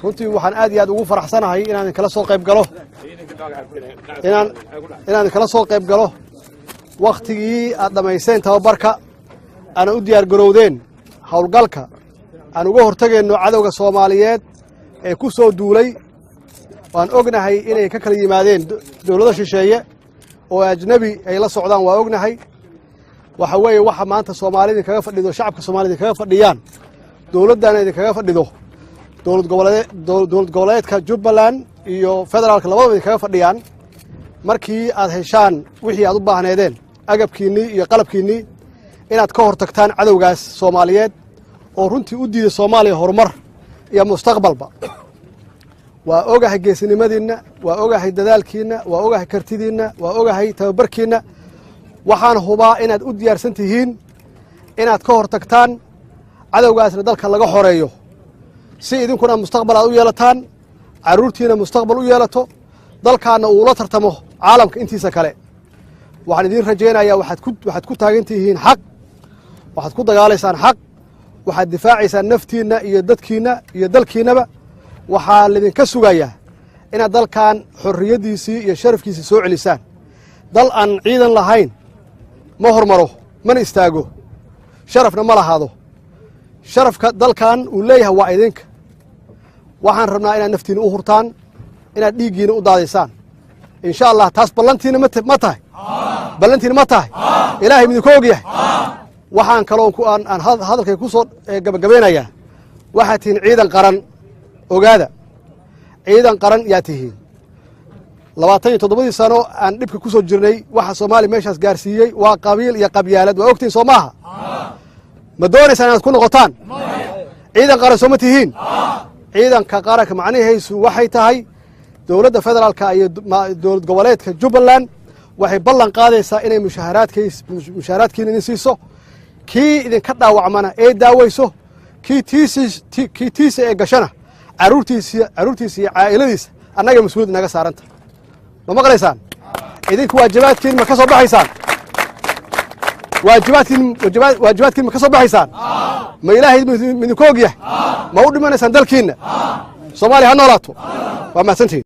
runtii waxaan aad iyo aad ugu faraxsanahay inaan kala soo qayb galo inaan kala soo qayb galo waqtigii aad dhamaysteen tababarka ana u diyaar garowdeen hawlgalka aan uga hortagayno cadawga Soomaaliyeed ee ku soo duulay waan ognahay inay ka kala yimaadeen dawladda shisheeye oo ajnabi ay la socdaan waa ognahay waxa weeye waxa maanta Soomaalida kaga fadhido shacabka Soomaalida kaga fadhiyaan dawladdan ay kaga fadhido dawlad goboleedka Jubbaland iyo federaalka labadaba kaga fadhiyaan markii aad heshaan wixii aad u baahneedeen agabkiinii iyo qalabkiinii inaad ka hortagtaan cadawgaas Soomaaliyeed oo runtii u diiday Soomaaliya horumar iyo mustaqbalba waa ogahay geesinimadiina waa ogahay dadaalkiina waa ogahay kartidiina waa ogahay tababarkiina waxaan hubaa inaad u diyaarsan tihiin inaad ka hortagtaan cadawgaasna dalka laga xoreeyo si idinkuna mustaqbal aad u yeelataan caruurtiina mustaqbal u yeelato dalkaana uu la tartamo caalamka intiisa kale waxaan idin rajaynayaa waxaad ku taagan tihiin xaq waxaad ku dagaalaysaan xaq waxaad difaacaysaan naftiina iyo dadkiina iyo dalkiinaba waxaa lidinka sugayaa inaad dalkan xorriyadiisii iyo sharafkiisii soo celisaan dal aan ciidan lahayn ma hormaro mana istaago sharafna ma lahaado sharafka dalkan uu leeyahay waa idinka waxaan rabnaa inaad naftiina u hurtaan inaad dhiiggiina u daadaysaan insha Allah taas ballantiina ma tahay ballantiina ma tahay ilaahay midinku ogyahay waxaan kaloo aan hadalkay ku soo gabagabeynayaa waxaad tihiin ciidan qaran ogaada ciidan qaran yaa tihiin 27 sano aan dhibka ku soo jirnay waxa Soomaali meeshaas gaarsiiyay waa qabiil iyo qabyaalad waa ogtiin Soomaha ma doonaysaan inaad ku noqotaan ciidan qaran soo ma tihiin ciidanka qaranka macnaheedu waxay tahay dawladda federaalka iyo dawlad goboleedka Jubbaland waxay ballan qaadaysaa inay mushaaraadkiina idin siiso kii idinka dhaawacmana ee daawayso kii tiisa ee gashana caruurtiisa iyo caa'iladiisa annaga mas'uuliyad naga saaranta ma maqlaysaan idinku waajibaadkiin ma ka soo baxaysaan waajibaadkiin ma ka soo baxaysaan ma ilaahay idinku ogyahay ma u dhimanaysaan dalkiina Soomaaliya ha noolaato waa mahadsantihiin